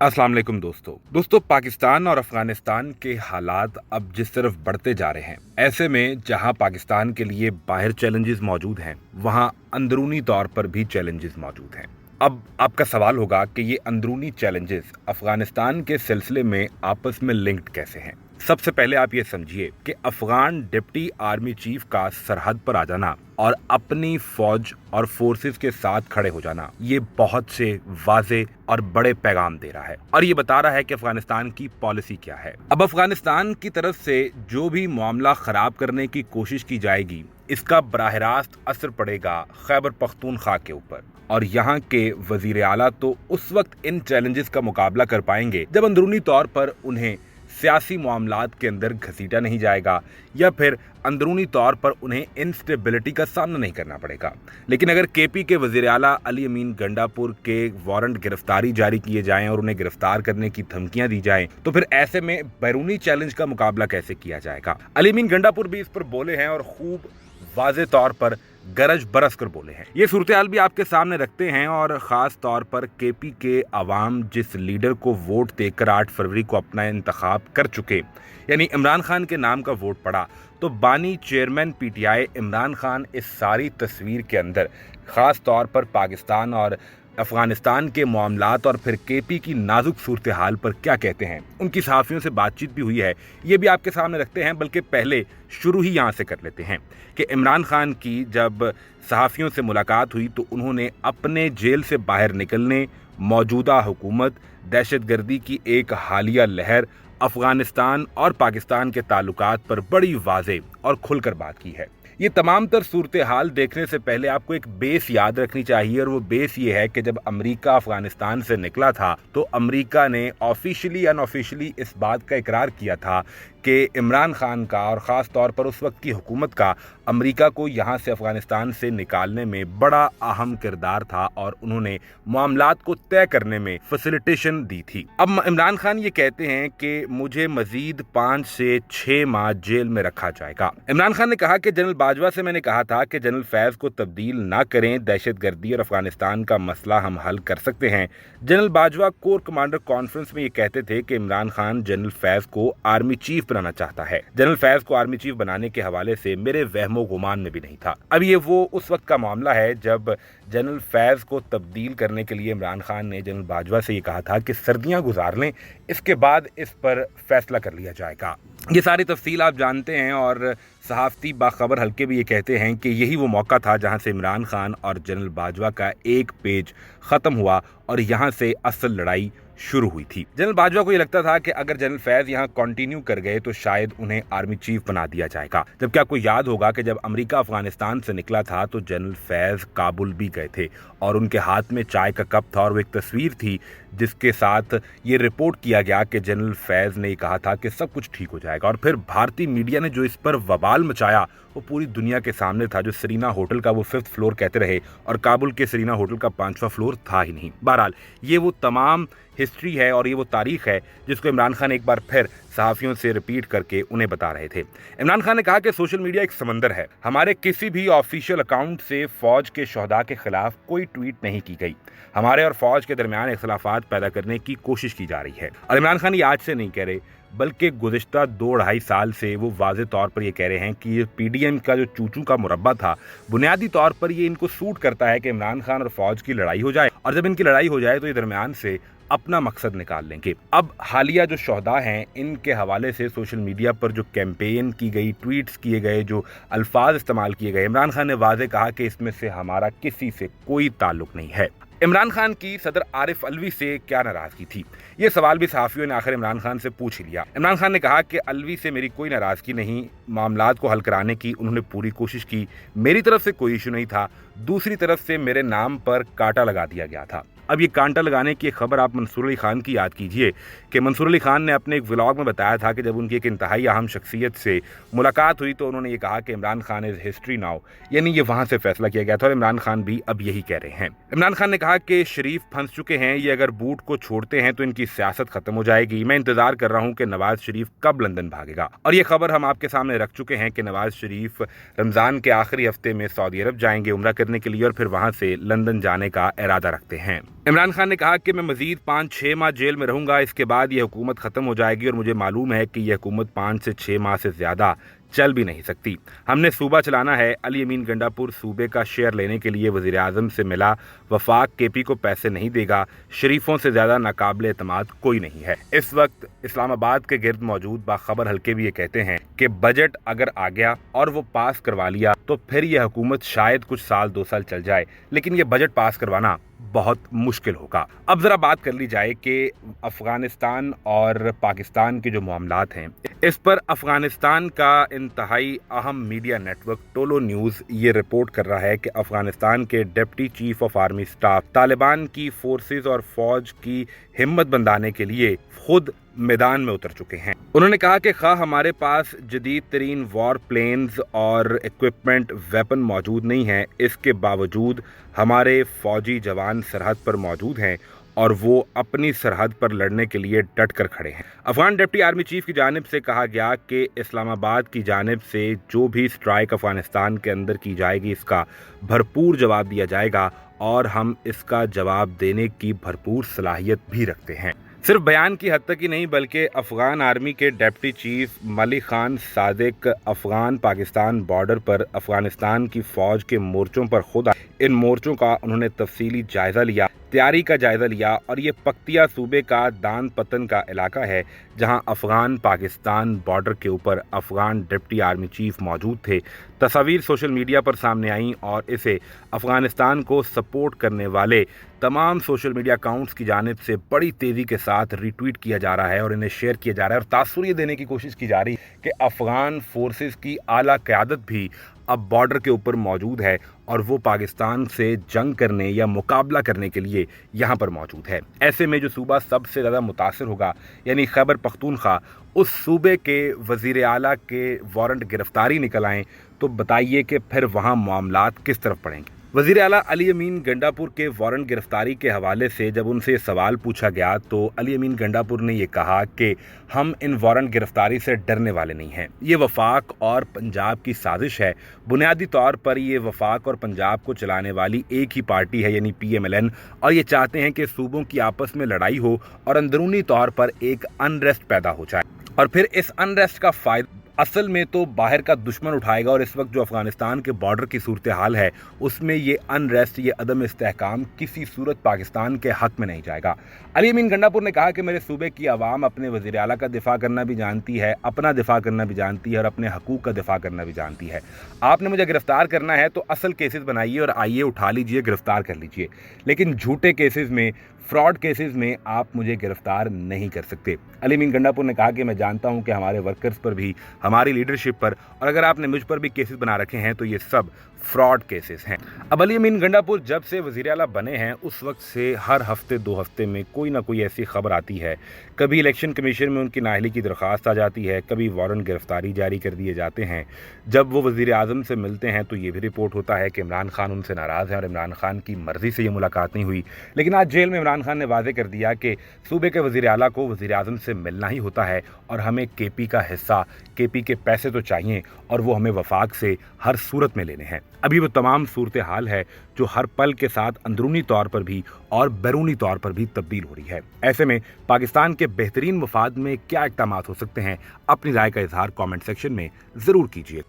अस्सलाम वालेकुम दोस्तों पाकिस्तान और अफगानिस्तान के हालात अब जिस तरफ बढ़ते जा रहे हैं, ऐसे में जहां पाकिस्तान के लिए बाहर चैलेंजेस मौजूद हैं, वहां अंदरूनी तौर पर भी चैलेंजेस मौजूद हैं। अब आपका सवाल होगा कि ये अंदरूनी चैलेंजेस अफगानिस्तान के सिलसिले में आपस में लिंक्ड कैसे हैं। सबसे पहले आप ये समझिए कि अफगान डिप्टी आर्मी चीफ का सरहद पर आ जाना और अपनी फौज और फोर्सेस के साथ खड़े हो जाना, ये बहुत से वाजे और बड़े पैगाम दे रहा है और ये बता रहा है कि अफगानिस्तान की पॉलिसी क्या है। अब अफगानिस्तान की तरफ से जो भी मामला खराब करने की कोशिश की जाएगी, इसका बराह रास्त असर पड़ेगा खैबर पख्तूनख्वा के ऊपर और यहाँ के वजीर आला तो उस वक्त इन चैलेंजेस का मुकाबला कर पाएंगे जब अंदरूनी तौर पर उन्हें सियासी मामलात के अंदर घसीटा नहीं जाएगा या फिर अंदरूनी तौर पर उन्हें इंस्टेबिलिटी का सामना नहीं करना पड़ेगा। लेकिन अगर केपी के वजीर आला अली अमीन गंडापुर के वारंट गिरफ्तारी जारी किए जाएं और उन्हें गिरफ्तार करने की धमकियां दी जाएं, तो फिर ऐसे में बैरूनी चैलेंज का मुकाबला कैसे किया जाएगा। अली अमीन गंडापुर भी इस पर बोले हैं और खूब वाज़े तौर पर गरज बरस कर बोले हैं। ये सूरत हाल भी आपके सामने रखते हैं और ख़ास तौर पर केपी के अवाम जिस लीडर को वोट देकर 8 फरवरी को अपना इंतखाब कर चुके, यानी इमरान खान के नाम का वोट पड़ा, तो बानी चेयरमैन पीटीआई इमरान खान इस सारी तस्वीर के अंदर ख़ास तौर पर पाकिस्तान और अफगानिस्तान के मामलात और फिर केपी की नाजुक सूरत हाल पर क्या कहते हैं। उनकी सहाफ़ियों से बातचीत भी हुई है, ये भी आपके सामने रखते हैं। बल्कि पहले शुरू ही यहाँ से कर लेते हैं कि इमरान खान की जब सहाफ़ियों से मुलाकात हुई तो उन्होंने अपने जेल से बाहर निकलने, मौजूदा हुकूमत, दहशतगर्दी की एक हालिया लहर, अफगानिस्तान और पाकिस्तान के ताल्लुकात पर बड़ी वाज़े और खुलकर बात की है। ये तमाम तर सूरत हाल देखने से पहले आपको एक बेस याद रखनी चाहिए और वो बेस ये है कि जब अमेरिका अफगानिस्तान से निकला था तो अमेरिका ने ऑफिशियली अनऑफिशियली इस बात का इकरार किया था कि इमरान खान का और ख़ास तौर पर उस वक्त की हुकूमत का अमेरिका को यहाँ से अफगानिस्तान से निकालने में बड़ा अहम किरदार था और उन्होंने मामलात को तय करने में फैसिलिटेशन दी थी। अब इमरान खान ये कहते हैं कि मुझे मजीद 5 से 6 माह जेल में रखा जाएगा। इमरान खान ने कहा कि जनरल बाजवा से मैंने कहा था कि जनरल फैज़ को तब्दील ना करें, दहशतगर्दी और अफगानिस्तान का मसला हम हल कर सकते हैं। General Bajwa core commander conference में ये कहते थे कि इमरान खान जनरल फैज़ को आर्मी चीफ बनाना चाहता है। जनरल फैज़ को आर्मी चीफ बनाने के हवाले से मेरे वहमो गुमान में भी नहीं था। अब ये वो उस वक्त का मामला है जब जनरल फैज़ को तब्दील करने के लिए इमरान खान ने जनरल बाजवा से ये कहा था कि सर्दियां गुजार लें, इसके बाद इस पर फैसला कर लिया जाएगा। ये सारी तफसील आप जानते हैं और सहाफ़ती बाखबर हल्के भी ये कहते हैं कि यही वो मौका था जहां से इमरान खान और जनरल बाजवा का एक पेज ख़त्म हुआ और यहां से असल लड़ाई शुरू हुई थी। जनरल बाजवा को ये लगता था कि अगर जनरल फैज़ यहाँ कंटिन्यू कर गए तो शायद उन्हें आर्मी चीफ बना दिया जाएगा। जबकि आपको याद होगा कि जब अमेरिका अफगानिस्तान से निकला था तो जनरल फैज़ काबुल भी गए थे और उनके हाथ में चाय का कप था और वो एक तस्वीर थी जिसके साथ ये रिपोर्ट किया गया कि जनरल फैज़ ने कहा था कि सब कुछ ठीक हो जाएगा। और फिर भारतीय मीडिया ने जो इस पर बवाल मचाया वो पूरी दुनिया के सामने था। जो सरीना होटल का वो 5th फ्लोर कहते रहे और काबुल के सरीना होटल का 5वां फ्लोर था ही नहीं। बहरहाल ये वो तमाम हिस्ट्री है और ये वो तारीख है जिसको इमरान खान एक बार फिर सहाफ़ियों से रिपीट करके उन्हें बता रहे थे। इमरान खान ने कहा कि सोशल मीडिया एक समंदर है, हमारे किसी भी ऑफिशियल अकाउंट से फ़ौज के शहदा के खिलाफ कोई ट्वीट नहीं की गई। हमारे और फ़ौज के दरमियान इख्तलाफात पैदा करने की कोशिश की जा रही है। और इमरान खान ये आज से नहीं कह रहे बल्कि गुज़िश्ता 2-2.5 साल से वो वाज़े तौर पर ये कह रहे हैं कि ये पीडीएम का जो चूचू का मुरब्बा था, बुनियादी तौर पर ये इनको सूट करता है कि इमरान खान और फ़ौज की लड़ाई हो जाए और जब इनकी लड़ाई हो जाए तो ये दरमियान से अपना मकसद निकाल लेंगे। अब हालिया जो शहदा हैं इनके हवाले से सोशल मीडिया पर जो कैंपेन की गई, ट्वीट्स किए गए, जो अल्फाज इस्तेमाल किए गए, इमरान खान ने वाज़े कहा कि इसमें से हमारा किसी से कोई ताल्लुक नहीं है। इमरान खान की सदर आरिफ अलवी से क्या नाराज़गी थी, ये सवाल भी सहाफ़ियों ने आखिर इमरान खान से पूछ लिया। इमरान खान ने कहा कि अलवी से मेरी कोई नाराज़गी नहीं, मामलात को हल कराने की उन्होंने पूरी कोशिश की, मेरी तरफ से कोई इशू नहीं था। दूसरी तरफ से मेरे नाम पर कांटा लगा दिया गया था। अब ये कांटा लगाने की खबर आप मंसूर अली खान की याद कीजिए कि मंसूर अली खान ने अपने एक व्लॉग में बताया था कि जब उनकी एक इंतहाई अहम शख्सियत से मुलाकात हुई तो उन्होंने ये कहा कि Imran Khan is history now, यानी ये वहाँ से फैसला किया गया था और इमरान खान भी अब यही कह रहे हैं। इमरान खान ने कहा कि शरीफ फंस चुके हैं, ये अगर बूट को छोड़ते हैं तो इनकी सियासत खत्म हो जाएगी। मैं इंतजार कर रहा हूँ कि नवाज शरीफ कब लंदन भागेगा। और ये खबर हम आपके सामने रख चुके हैं कि नवाज शरीफ रमज़ान के आखिरी हफ्ते में सऊदी अरब जाएंगे उम्रा करने के लिए और फिर वहाँ से लंदन जाने का इरादा रखते हैं। इमरान खान ने कहा कि मैं मजीद 5-6 माह जेल में रहूंगा, इसके बाद ये हुकूमत ख़त्म हो जाएगी और मुझे मालूम है कि यह हुकूमत 5 से 6 माह से ज़्यादा चल भी नहीं सकती। हमने सूबा चलाना है। अली अमीन गंडापुर सूबे का शेयर लेने के लिए वज़ीर आज़म से मिला। वफाक केपी को पैसे नहीं देगा। शरीफों से ज़्यादा नाकाबिल एतमाद कोई नहीं है। इस वक्त इस्लामाबाद के गिर्द मौजूद बाखबर हल्के भी ये कहते हैं कि बजट अगर आ गया और वो पास करवा लिया तो फिर यह हुकूमत शायद कुछ साल 2 साल चल जाए, लेकिन ये बजट पास करवाना बहुत मुश्किल होगा। अब जरा बात कर ली जाए कि अफगानिस्तान और पाकिस्तान के जो मामलात हैं, इस पर अफगानिस्तान का इंतहाई अहम मीडिया नेटवर्क टोलो न्यूज़ ये रिपोर्ट कर रहा है कि अफगानिस्तान के deputy chief of army staff Taliban की फोर्सेस और फौज की हिम्मत बंधाने के लिए खुद मैदान में उतर चुके हैं। उन्होंने कहा कि खा हमारे पास जदीद तरीन वॉर प्लेन्स और इक्विपमेंट वेपन मौजूद नहीं है, इसके बावजूद हमारे फौजी जवान सरहद पर मौजूद हैं और वो अपनी सरहद पर लड़ने के लिए डट कर खड़े हैं। अफगान डिप्टी आर्मी चीफ की जानिब से कहा गया कि इस्लामाबाद की जानिब से जो भी स्ट्राइक अफगानिस्तान के अंदर की जाएगी इसका भरपूर जवाब दिया जाएगा और हम इसका जवाब देने की भरपूर सलाहियत भी रखते हैं। सिर्फ बयान की हद तक ही नहीं बल्कि अफगान आर्मी के deputy chief Malik Khan Sadiq Afghan Pakistan border पर अफगानिस्तान की फौज के मोर्चों पर खुद आए। इन मोर्चों का उन्होंने तफसीली जायजा लिया, तैयारी का जायजा लिया और ये पख्तिया सूबे का दान पतन का इलाका है जहां अफगान पाकिस्तान बॉर्डर के ऊपर अफगान डिप्टी आर्मी चीफ मौजूद थे। तस्वीर सोशल मीडिया पर सामने आई और इसे अफगानिस्तान को सपोर्ट करने वाले तमाम सोशल मीडिया अकाउंट्स की जानिब से बड़ी तेज़ी के साथ रीट्वीट किया जा रहा है और इन्हें शेयर किया जा रहा है और तासुर ये देने की कोशिश की जा रही है कि अफगान फोर्सेस की आला क़यादत भी अब बॉर्डर के ऊपर मौजूद है और वो पाकिस्तान से जंग करने या मुकाबला करने के लिए यहाँ पर मौजूद है। ऐसे में जो सूबा सबसे ज़्यादा मुतासिर होगा यानी खैबर पख्तूनख्वा, उस सूबे के वज़ीर आला के वारंट गिरफ्तारी निकल आएँ तो बताइए कि फिर वहाँ मामलात किस तरफ पड़ेंगे। वज़ीर आला अली अमीन गंडापुर के वारंट गिरफ्तारी के हवाले से जब उनसे सवाल पूछा गया तो अली अमीन गंडापुर ने ये कहा कि हम इन वारंट गिरफ्तारी से डरने वाले नहीं हैं। ये वफाक और पंजाब की साजिश है। बुनियादी तौर पर ये वफाक और पंजाब को चलाने वाली एक ही पार्टी है यानी PMLN, और ये चाहते हैं कि सूबों की आपस में लड़ाई हो और अंदरूनी तौर पर एक अनरेस्ट पैदा हो जाए और फिर इस अनरेस्ट का फ़ायदा असल में तो बाहर का दुश्मन उठाएगा। और इस वक्त जो अफगानिस्तान के बॉर्डर की सूरत हाल है उसमें ये अनरेस्ट, ये अदम इस्तेहकाम किसी सूरत पाकिस्तान के हक में नहीं जाएगा। अली अमीन गंडापुर ने कहा कि मेरे सूबे की आवाम अपने वज़ीर आला का दिफा करना भी जानती है, अपना दिफा करना भी जानती है और अपने हकूक़ का दिफा करना भी जानती है। आपने मुझे गिरफ्तार करना है तो असल केसेस बनाइए और आइए उठा लीजिए, गिरफ्तार कर लीजिए, लेकिन झूठे केसेस में, फ्रॉड केसेस में आप मुझे गिरफ्तार नहीं कर सकते। अली अमीन गंडापुर ने कहा कि मैं जानता हूं कि हमारे वर्कर्स पर भी, हमारी लीडरशिप पर और अगर आपने मुझ पर भी केसेस बना रखे हैं तो ये सब फ्रॉड केसेस हैं। अब अली अमीन गंडापुर जब से वज़ीर आला बने हैं उस वक्त से हर हफ्ते 2 हफ्ते में कोई ना कोई ऐसी खबर आती है, कभी इलेक्शन कमीशन में उनकी नाअहली की दरख्वास्त आ जाती है, कभी वारंट गिरफ्तारी जारी कर दिए जाते हैं। जब वो वज़ीर आज़म से मिलते हैं तो ये भी रिपोर्ट होता है कि इमरान खान उनसे नाराज़ हैं और इमरान खान की मर्ज़ी से ये मुलाकात नहीं हुई। लेकिन आज जेल में इमरान खान ने वाज़ेह कर दिया कि सूबे के वज़ीर आला को वज़ीर आज़म से मिलना ही होता है और हमें KP का हिस्सा, KP के पैसे तो चाहिए और वो हमें वफाक से हर सूरत में लेने हैं। अभी वो तमाम सूरत हाल है जो हर पल के साथ अंदरूनी तौर पर भी और बैरूनी तौर पर भी तब्दील हो रही है। ऐसे में पाकिस्तान के बेहतरीन मफाद में क्या इक़दामात हो सकते हैं, अपनी राय का इजहार कमेंट सेक्शन में ज़रूर कीजिए।